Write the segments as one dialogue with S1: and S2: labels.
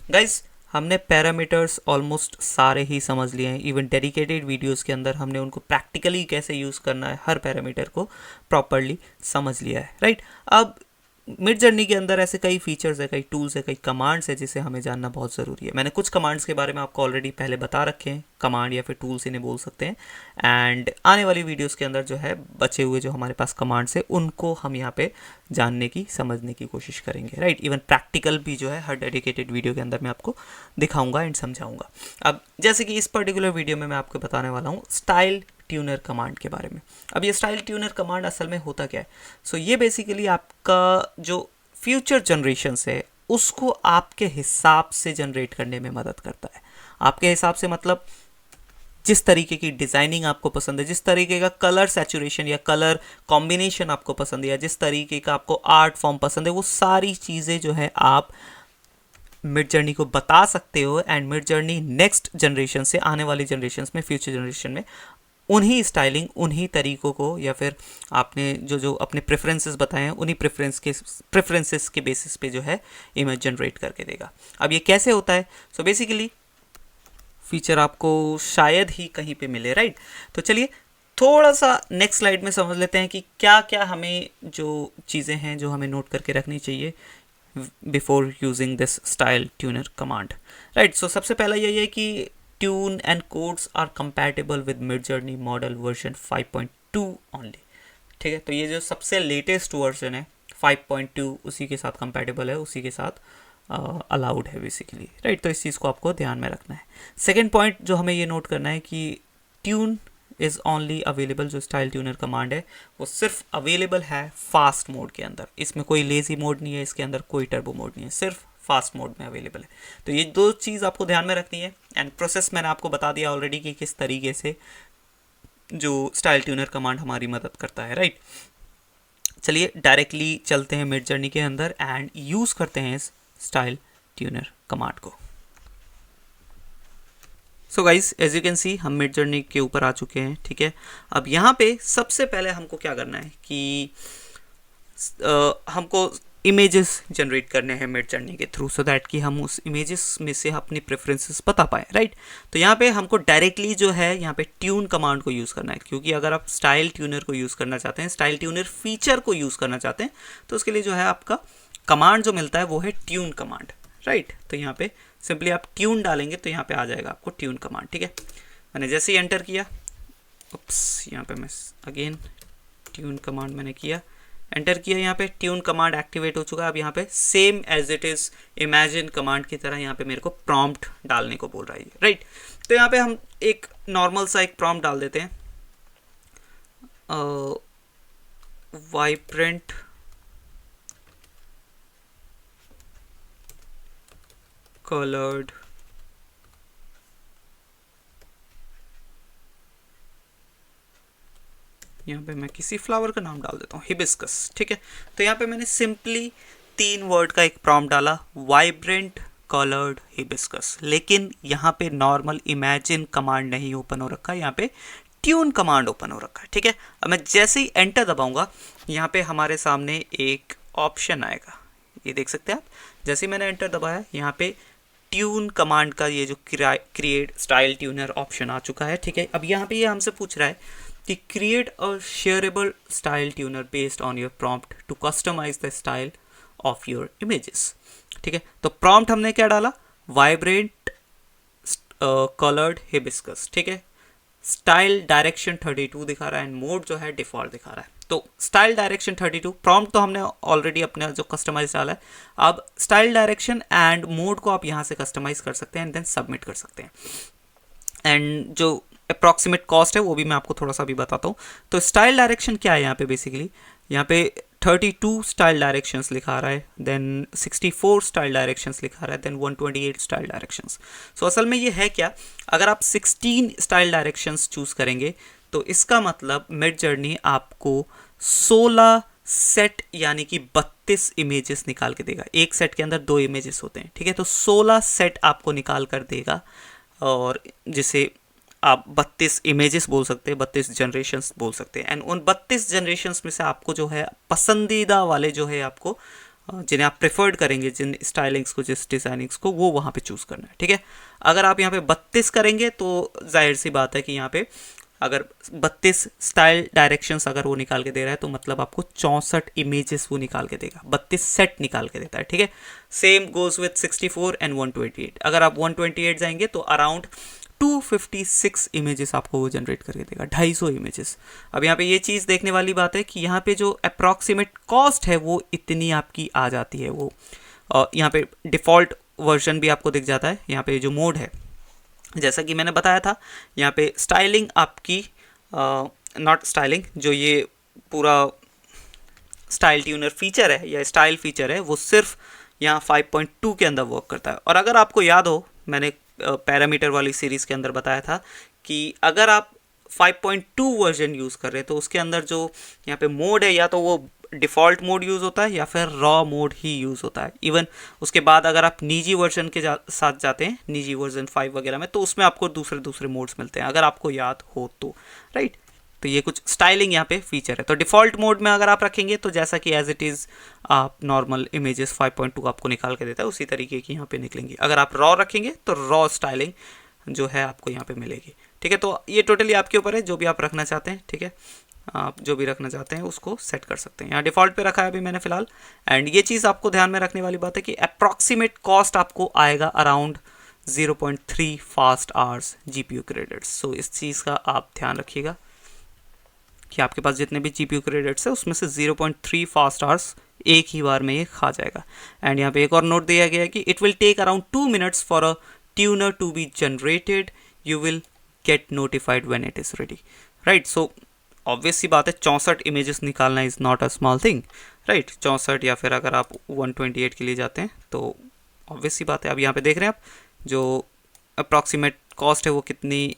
S1: Guys हमने parameters almost सारे ही समझ लिए हैं, इवन डेडिकेटेड वीडियोस के अंदर हमने उनको प्रैक्टिकली कैसे यूज़ करना है हर पैरामीटर को प्रॉपरली समझ लिया है, राइट। अब मिड जर्नी के अंदर ऐसे कई फीचर्स है, कई टूल्स है, कई कमांड्स है जिसे हमें जानना बहुत ज़रूरी है। मैंने कुछ कमांड्स के बारे में आपको ऑलरेडी पहले बता रखे हैं, कमांड या फिर टूल्स इन्हें बोल सकते हैं। एंड आने वाली वीडियोस के अंदर जो है बचे हुए जो हमारे पास कमांड्स है उनको हम यहाँ पे जानने की समझने की कोशिश करेंगे, राइट। इवन प्रैक्टिकल भी जो है हर डेडिकेटेड वीडियो के अंदर मैं आपको दिखाऊंगा एंड समझाऊंगा। अब जैसे कि इस पर्टिकुलर वीडियो में मैं आपको बताने वाला हूँ स्टाइल ट्यूनर कमांड के बारे में। अब ये स्टाइल ट्यूनर कमांड असल में होता क्या है? सो ये बेसिकली आपका जो फ्यूचर जनरेशंस है उसको आपके हिसाब से जनरेट करने में मदद करता है। आपके हिसाब से मतलब जिस तरीके की डिज़ाइनिंग आपको पसंद है, जिस तरीके का कलर सैचुरेशन या कलर कॉम्बिनेशन आपको पसंद है, या जिस तरीके का आपको आर्ट फॉर्म पसंद है, वो सारी चीज़ें जो है आप मिड जर्नी को बता सकते हो। And mid journey next generation से, आने वाली जनरेशन में, फ्यूचर जनरेशन में उन्हीं स्टाइलिंग, उन्हीं तरीकों को, या फिर आपने जो जो अपने प्रेफरेंसेस बताए हैं उन्हीं प्रेफरेंसेस के बेसिस पे जो है इमेज जनरेट करके देगा। अब ये कैसे होता है? सो बेसिकली फीचर आपको शायद ही कहीं पे मिले, राइट। तो चलिए थोड़ा सा नेक्स्ट स्लाइड में समझ लेते हैं कि क्या क्या हमें जो चीज़ें हैं जो हमें नोट करके रखनी चाहिए before using this style tuner command, right. So सबसे पहला यही है कि tune and codes are compatible with Midjourney model version 5.2 only, ठीक है। तो ये जो सबसे लेटेस्ट वर्जन है 5.2 उसी के साथ कंपैटिबल है, उसी के साथ अलाउड है बेसिकली, राइट। तो इस चीज़ को आपको ध्यान में रखना है। सेकेंड पॉइंट जो हमें ये नोट करना है कि ट्यून इज़ ओनली अवेलेबल, जो स्टाइल ट्यूनर कमांड है वो सिर्फ अवेलेबल है फास्ट मोड के अंदर। इसमें कोई लेजी मोड नहीं है, इसके अंदर कोई टर्बो मोड नहीं है, सिर्फ फास्ट मोड में अवेलेबल है। तो ये दो चीज़ आपको ध्यान में रखनी है। एंड प्रोसेस मैंने आपको बता दिया ऑलरेडी कि किस तरीके से जो स्टाइल ट्यूनर कमांड हमारी मदद करता है, राइट। चलिए डायरेक्टली चलते हैं मिड जर्नी के अंदर एंड यूज़ करते हैं इस स्टाइल ट्यूनर कमांड को। So guys as you can see हम मिड जर्नी के ऊपर आ चुके हैं, ठीक है। अब यहाँ पे सबसे पहले हमको क्या करना है कि हमको इमेजेस जनरेट करने हैं मिड जर्नी के थ्रू, सो दैट कि हम उस इमेजेस में से अपनी प्रेफरेंसेस बता पाए, राइट। तो यहाँ पे हमको डायरेक्टली जो है यहाँ पे ट्यून कमांड को यूज़ करना है, क्योंकि अगर आप स्टाइल ट्यूनर को यूज़ करना चाहते हैं, स्टाइल ट्यूनर फीचर को यूज़ करना चाहते हैं, तो उसके लिए जो है आपका कमांड जो मिलता है वो है ट्यून कमांड, राइट। तो यहाँ पे सिंपली आप ट्यून डालेंगे तो यहाँ पे आ जाएगा आपको ट्यून कमांड, ठीक है। मैंने जैसे ही एंटर किया, उप्स, यहाँ पे मैं अगेन ट्यून कमांड मैंने किया, एंटर किया, यहाँ पे ट्यून कमांड एक्टिवेट हो चुका है। अब यहाँ पे same as it is imagine command की तरह यहाँ पे मेरे को प्रॉम्प्ट डालने को बोल रहा है, राइट। तो यहाँ पे हम एक नॉर्मल सा एक प्रॉम्प्ट डाल देते हैं, वाइब्रेंट कलर्ड यहाँ पे मैं किसी फ्लावर का नाम डाल देता हूँ, हिबिस्कस, ठीक है। तो यहाँ पे मैंने सिंपली 3 वर्ड का एक प्रॉम्प्ट डाला, वाइब्रेंट कलर्ड हिबिस्कस। लेकिन यहाँ पे नॉर्मल इमेजिन कमांड नहीं ओपन हो रखा है, यहाँ पे ट्यून कमांड ओपन हो रखा है, ठीक है। अब मैं जैसे ही एंटर दबाऊंगा यहाँ पे हमारे सामने एक ऑप्शन आएगा, ये देख सकते हैं आप। जैसे ही मैंने एंटर दबाया यहाँ पे ट्यून कमांड का ये जो क्रिएट स्टाइल ट्यूनर ऑप्शन आ चुका है, ठीक है। अब यहाँ पे ये हमसे पूछ रहा है कि create a shareable style tuner based on your prompt to customize the style of your images, ठीक है। तो प्रॉम्प्ट हमने क्या डाला, वाइब्रेंट कलर्ड हिबिस्कस, ठीक है। स्टाइल डायरेक्शन 32 दिखा रहा है एंड मोड जो है डिफॉल्ट दिखा रहा है। तो स्टाइल डायरेक्शन 32, प्रॉम्प्ट तो हमने ऑलरेडी अपने जो कस्टमाइज डाला है। अब स्टाइल डायरेक्शन एंड मोड को आप यहाँ से कस्टमाइज कर सकते हैं एंड देन सबमिट कर सकते हैं। एंड जो अप्रॉक्सीमेट कॉस्ट है वो भी मैं आपको थोड़ा सा भी बताता हूँ। तो स्टाइल डायरेक्शन क्या है यहाँ पे, बेसिकली यहाँ पे 32 स्टाइल डायरेक्शंस लिखा रहा है, देन 64 स्टाइल डायरेक्शंस लिखा रहा है, देन 128 स्टाइल डायरेक्शंस। सो असल में ये है क्या, अगर आप 16 स्टाइल डायरेक्शंस चूज़ करेंगे तो इसका मतलब मिड जर्नी आपको 16 सेट यानी कि 32 इमेजेस निकाल के देगा। एक सेट के अंदर 2 इमेजेस होते हैं, ठीक है। तो 16 सेट आपको निकाल कर देगा, और जिसे आप 32 इमेजेस बोल सकते हैं, 32 जनरेशन्स बोल सकते हैं। एंड उन 32 जनरेशन्स में से आपको जो है पसंदीदा वाले जो है आपको जिन्हें आप प्रेफर्ड करेंगे, जिन स्टाइलिंग्स को, जिस डिज़ाइनिंग्स को, वो वहाँ पे चूज़ करना है, ठीक है। अगर आप यहाँ पे 32 करेंगे तो जाहिर सी बात है कि यहाँ पे अगर 32 स्टाइल डायरेक्शंस अगर वो निकाल के दे रहा है तो मतलब आपको 64 इमेजेस वो निकाल के देगा, 32 सेट निकाल के देता है, ठीक है। Same goes with 64 and 128। अगर आप 128 जाएंगे तो अराउंड 256 इमेजेस आपको वो जनरेट करके देगा, 250 इमेजेस। अब यहाँ पे ये चीज़ देखने वाली बात है कि यहाँ पे जो अप्रॉक्सीमेट कॉस्ट है वो इतनी आपकी आ जाती है। वो यहाँ पे डिफ़ॉल्ट वर्जन भी आपको दिख जाता है। यहाँ पे जो मोड है, जैसा कि मैंने बताया था, यहाँ पे स्टाइलिंग आपकी नॉट स्टाइलिंग, जो ये पूरा स्टाइल ट्यूनर फीचर है या स्टाइल फीचर है वो सिर्फ यहाँ 5.2 के अंदर वर्क करता है। और अगर आपको याद हो, मैंने पैरामीटर वाली सीरीज़ के अंदर बताया था कि अगर आप 5.2 वर्जन यूज़ कर रहे हैं तो उसके अंदर जो यहाँ पे मोड है, या तो वो डिफ़ॉल्ट मोड यूज़ होता है या फिर रॉ मोड ही यूज़ होता है। इवन उसके बाद अगर आप निजी वर्जन के साथ जाते हैं, निजी वर्जन 5 वगैरह में, तो उसमें आपको दूसरे दूसरे मोड्स मिलते हैं, अगर आपको याद हो तो, राइट। तो ये कुछ स्टाइलिंग यहाँ पे फीचर है। तो डिफ़ॉल्ट मोड में अगर आप रखेंगे तो जैसा कि एज इट इज़ आप नॉर्मल इमेजेस 5.2 आपको निकाल के देता है, उसी तरीके की यहाँ पे निकलेंगी। अगर आप रॉ रखेंगे तो रॉ स्टाइलिंग जो है आपको यहाँ पे मिलेगी, ठीक है। तो ये टोटली आपके ऊपर है, जो भी आप रखना चाहते हैं, ठीक है। आप जो भी रखना चाहते हैं उसको सेट कर सकते हैं। यहाँ डिफ़ॉल्ट पे रखा है अभी मैंने फ़िलहाल। एंड ये चीज़ आपको ध्यान में रखने वाली बात है कि अप्रॉक्सीमेट कॉस्ट आपको आएगा around 0.3 fast hours GPU credits. So इस चीज़ का आप ध्यान रखिएगा कि आपके पास जितने भी GPU क्रेडिट्स है उसमें से 0.3 फास्ट आवर्स एक ही बार में ये खा जाएगा। एंड यहाँ पे एक और नोट दिया गया है कि it will take around 2 minutes for a tuner to be generated, you will get notified when it is ready, right. So obvious सी बात है, 64 इमेजेस निकालना is not a small thing, right. 64 या फिर अगर आप 128 के लिए जाते हैं तो ऑब्वियस सी बात है। अब यहाँ पे देख रहे हैं आप जो अप्रॉक्सीमेट कॉस्ट है वो कितनी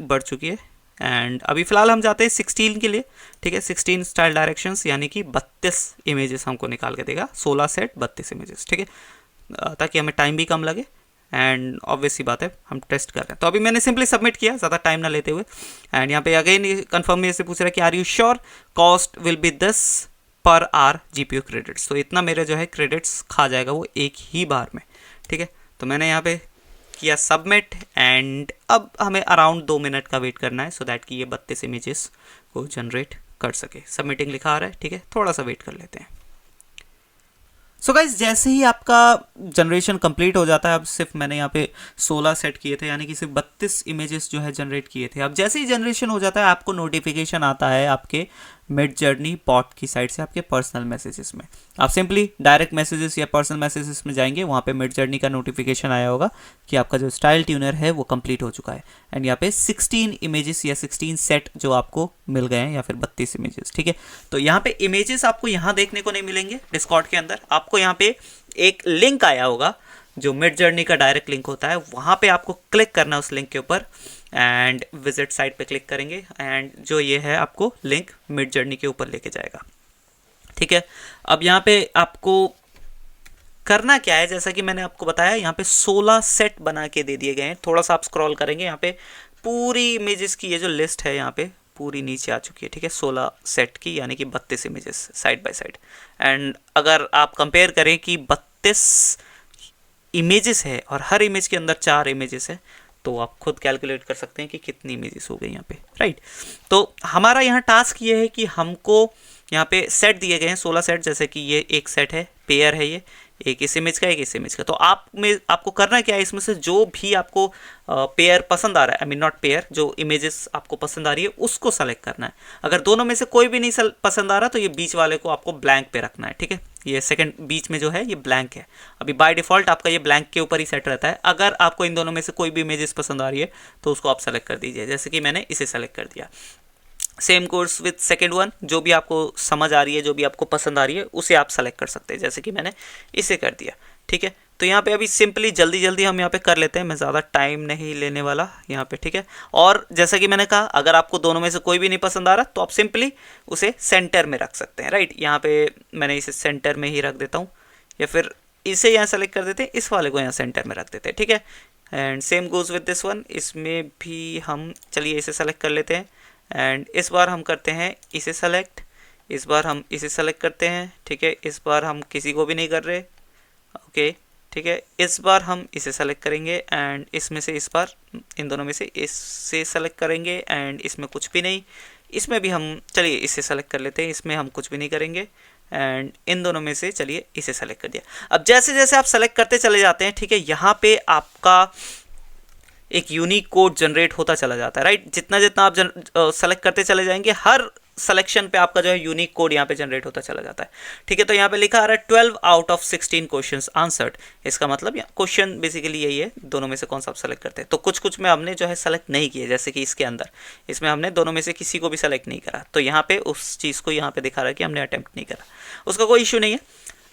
S1: बढ़ चुकी है। एंड अभी फ़िलहाल हम जाते हैं 16 के लिए, ठीक है। 16 स्टाइल डायरेक्शंस यानी कि 32 इमेजेस हमको निकाल के देगा, 16 सेट 32 इमेजेस, ठीक है, ताकि हमें टाइम भी कम लगे। एंड ऑब्वियस सी बात है हम टेस्ट कर रहे हैं। तो अभी मैंने सिंपली सबमिट किया, ज़्यादा टाइम ना लेते हुए। एंड यहाँ पे अगेन कन्फर्म मेरे से पूछ रहा है कि are you sure cost will be 10 per our GPU credits. तो इतना मेरे जो है क्रेडिट्स खा जाएगा वो एक ही बार में, ठीक है। तो मैंने यहाँ पे किया सबमिट। एंड अब हमें अराउंड 2 मिनट का वेट करना है सो दैट कि ये 32 इमेजेस को जनरेट कर सके। सबमिटिंग लिखा आ रहा है, ठीक है, थोड़ा सा वेट कर लेते हैं। सो गाइज जैसे ही आपका जनरेशन कंप्लीट हो जाता है, अब सिर्फ मैंने यहाँ पे 16 सेट किए थे, यानी कि सिर्फ 32 इमेजेस जो है जनरेट किए थे। अब जैसे ही जनरेशन हो जाता है आपको नोटिफिकेशन आता है आपके मिडजर्नी बॉट की साइड से आपके पर्सनल मैसेजेस में। आप सिंपली डायरेक्ट मैसेजेस या पर्सनल मैसेजेस में जाएंगे, वहाँ पे मिडजर्नी का नोटिफिकेशन आया होगा कि आपका जो स्टाइल ट्यूनर है वो कंप्लीट हो चुका है। एंड यहाँ पे 16 इमेजेस या 16 सेट जो आपको मिल गए हैं, या फिर 32 इमेजेस, ठीक है। तो यहाँ पे इमेजेस आपको यहाँ देखने को नहीं मिलेंगे डिस्कॉर्ड के अंदर, आपको यहाँ पे एक लिंक आया होगा जो मिडजर्नी का डायरेक्ट लिंक होता है, वहाँ पे आपको क्लिक करना है उस लिंक के ऊपर। एंड विजिट साइट पे क्लिक करेंगे एंड जो ये है आपको लिंक मिडजर्नी के ऊपर लेके जाएगा, ठीक है। अब यहाँ पे आपको करना क्या है, जैसा कि मैंने आपको बताया, यहाँ पे 16 सेट बना के दे दिए गए हैं। थोड़ा सा आप स्क्रॉल करेंगे, यहाँ पे पूरी इमेजेस की ये जो लिस्ट है यहाँ पे पूरी नीचे आ चुकी है, ठीक है, 16 सेट की, यानी कि 32 images side by side. And अगर आप कंपेयर करें कि 32 इमेजेस है और हर इमेज के अंदर 4 इमेजेस है, तो आप खुद कैलकुलेट कर सकते हैं कि कितनी इमेजेस हो गई यहाँ पे, राइट। तो हमारा यहाँ टास्क ये है कि हमको यहाँ पे सेट दिए गए हैं 16 सेट, जैसे कि ये एक सेट है, पेयर है, ये एक इस इमेज का, एक इस इमेज का। तो आपको करना क्या है, इसमें से जो भी आपको पेयर पसंद आ रहा है, आई मीन नॉट पेयर, जो इमेजेस आपको पसंद आ रही है उसको सेलेक्ट करना है। अगर दोनों में से कोई भी नहीं पसंद आ रहा तो ये बीच वाले को आपको ब्लैंक पे रखना है, ठीक है। ये सेकंड बीच में जो है ये ब्लैंक है, अभी बाय डिफ़ॉल्ट आपका ये ब्लैंक के ऊपर ही सेट रहता है। अगर आपको इन दोनों में से कोई भी इमेजेस पसंद आ रही है तो उसको आप सेलेक्ट कर दीजिए, जैसे कि मैंने इसे सेलेक्ट कर दिया। Same course with second one, जो भी आपको समझ आ रही है, जो भी आपको पसंद आ रही है उसे आप सेलेक्ट कर सकते हैं, जैसे कि मैंने इसे कर दिया, ठीक है। तो यहाँ पे अभी सिंपली जल्दी जल्दी हम यहाँ पे कर लेते हैं, मैं ज़्यादा टाइम नहीं लेने वाला यहाँ पे, ठीक है। और जैसा कि मैंने कहा, अगर आपको दोनों में से कोई भी नहीं पसंद आ रहा तो आप सिंपली उसे सेंटर में रख सकते हैं, राइट। यहाँ पे मैंने इसे सेंटर में ही रख देता हूँ, या फिर इसे यहाँ सेलेक्ट कर देते हैं, इस वाले को यहाँ सेंटर में रख देते हैं, ठीक है। And same goes with this one, इसमें भी हम चलिए इसे सेलेक्ट कर लेते हैं। एंड इस बार हम करते हैं इसे सेलेक्ट, इस बार हम इसे सेलेक्ट करते हैं, ठीक है। इस बार हम किसी को भी नहीं कर रहे, ओके, ठीक है। इस बार हम इसे सेलेक्ट करेंगे एंड इसमें से इस बार इन दोनों में से इससे सेलेक्ट करेंगे एंड इसमें कुछ भी नहीं। इसमें भी हम चलिए इसे सेलेक्ट कर लेते हैं, इसमें हम कुछ भी नहीं करेंगे एंड इन दोनों में से चलिए इसे सेलेक्ट कर दिया। अब जैसे जैसे आप सेलेक्ट करते चले जाते हैं, ठीक है, यहाँ पे आपका एक यूनिक कोड जनरेट होता चला जाता है, राइट। जितना जितना आप सेलेक्ट करते चले जाएंगे, हर सिलेक्शन पे आपका जो है यूनिक कोड यहाँ पे जनरेट होता चला जाता है, ठीक है। तो यहाँ पे लिखा आ रहा है 12 आउट ऑफ 16 क्वेश्चंस आंसर्ड। इसका मतलब क्वेश्चन बेसिकली यही है, दोनों में से कौन सा आप सेलेक्ट करते हैं। तो कुछ कुछ में हमने जो है सेलेक्ट नहीं किए, जैसे कि इसके अंदर इसमें हमने दोनों में से किसी को भी सेलेक्ट नहीं करा, तो यहाँ पे उस चीज़ को यहाँ पे दिखा रहा है कि हमने अटेम्प्ट नहीं करा, उसका कोई इशू नहीं है।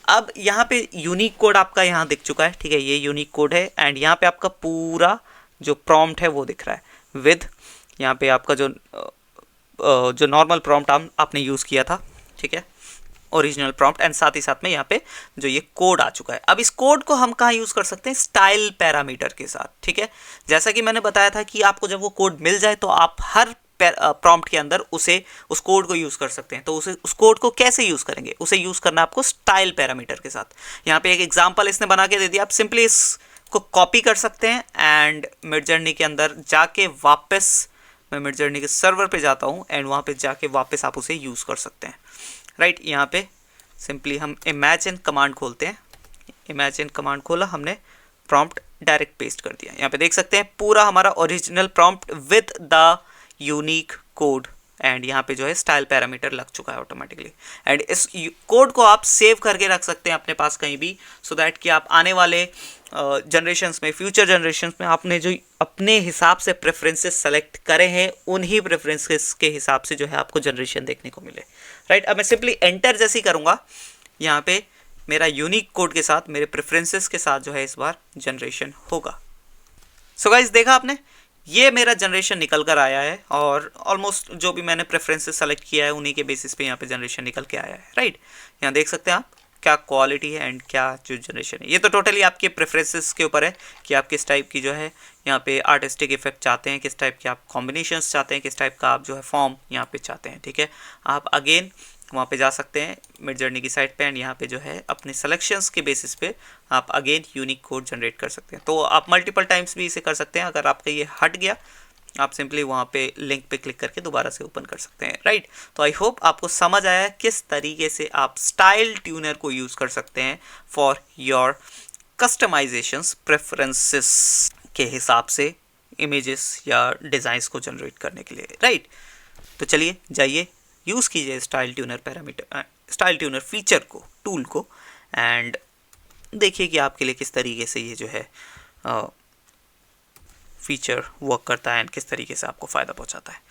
S1: अब यहाँ पे यूनिक कोड आपका यहाँ दिख चुका है, ठीक है, ये यूनिक कोड है एंड यहाँ पे आपका पूरा जो प्रॉम्प्ट है वो दिख रहा है विद यहाँ पे आपका जो नॉर्मल प्रॉम्प्ट आपने यूज़ किया था, ठीक है, ओरिजिनल प्रॉम्प्ट एंड साथ ही साथ में यहाँ पे जो ये कोड आ चुका है। अब इस कोड को हम कहाँ यूज़ कर सकते हैं, स्टाइल पैरामीटर के साथ, ठीक है। जैसा कि मैंने बताया था कि आपको जब वो कोड मिल जाए तो आप हर प्रॉम्प्ट के अंदर उस कोड को यूज़ कर सकते हैं। तो उस कोड को कैसे यूज़ करेंगे, उसे यूज़ करना आपको स्टाइल पैरामीटर के साथ। यहाँ पे एक एग्जाम्पल इसने बना के दे दिया, आप सिंपली इसको कॉपी कर सकते हैं एंड मिडजर्नी के अंदर जाके वापस, मैं मिडजर्नी के सर्वर पे जाता हूँ एंड वहाँ पे जाके वापस आप उसे यूज़ कर सकते हैं, राइट। यहाँ पे सिंपली हम इमेजिन कमांड खोलते हैं, इमेजिन कमांड खोला हमने, प्रॉम्प्ट डायरेक्ट पेस्ट कर दिया। यहाँ पे देख सकते हैं पूरा हमारा original prompt with the unique code and यहाँ पे जो है स्टाइल पैरामीटर लग चुका है ऑटोमेटिकली। एंड इस कोड को आप सेव करके रख सकते हैं अपने पास कहीं भी, सो दैट कि आप आने वाले जनरेशन्स में, फ्यूचर जनरेशन्स में आपने जो अपने हिसाब से प्रेफरेंसेस सेलेक्ट करे हैं, उन्हीं प्रेफरेंसेस के हिसाब से जो है आपको जनरेशन देखने को मिले, राइट। अब मैं सिंपली एंटर जैसे ही करूँगा, यहाँ पे मेरा यूनिक कोड के साथ, मेरे प्रेफरेंसेस के साथ जो है इस बार जनरेशन होगा। सो गाइस, देखा आपने, ये मेरा जनरेशन निकल कर आया है और ऑलमोस्ट जो भी मैंने प्रेफरेंसेस सेलेक्ट किया है उन्हीं के बेसिस पे यहाँ पे जनरेशन निकल के आया है, राइट। यहाँ देख सकते हैं आप क्या क्वालिटी है एंड क्या जो जनरेशन है। ये तो टोटली आपके प्रेफरेंसेस के ऊपर है कि आप किस टाइप की जो है यहाँ पे आर्टिस्टिक इफेक्ट चाहते हैं, किस टाइप के आप कॉम्बिनेशंस चाहते हैं, किस टाइप का आप जो है फॉर्म यहाँ पे चाहते हैं, ठीक है। आप अगेन वहाँ पे जा सकते हैं मिडजर्नी की साइट पे एंड यहाँ पे जो है अपने सेलेक्शंस के बेसिस पे आप अगेन यूनिक कोड जनरेट कर सकते हैं। तो आप मल्टीपल टाइम्स भी इसे कर सकते हैं। अगर आपका ये हट गया, आप सिंपली वहाँ पे लिंक पे क्लिक करके दोबारा से ओपन कर सकते हैं, राइट। तो आई होप आपको समझ आया किस तरीके से आप स्टाइल ट्यूनर को यूज़ कर सकते हैं फॉर योर कस्टमाइजेशंस, प्रेफरेंसेस के हिसाब से इमेजेस या डिज़ाइंस को जनरेट करने के लिए, राइट। तो चलिए जाइए, यूज़ कीजिए style tuner parameter, style tuner feature को, टूल को, एंड देखिए कि आपके लिए किस तरीके से ये जो है फीचर वर्क करता है एंड किस तरीके से आपको फ़ायदा पहुंचाता है।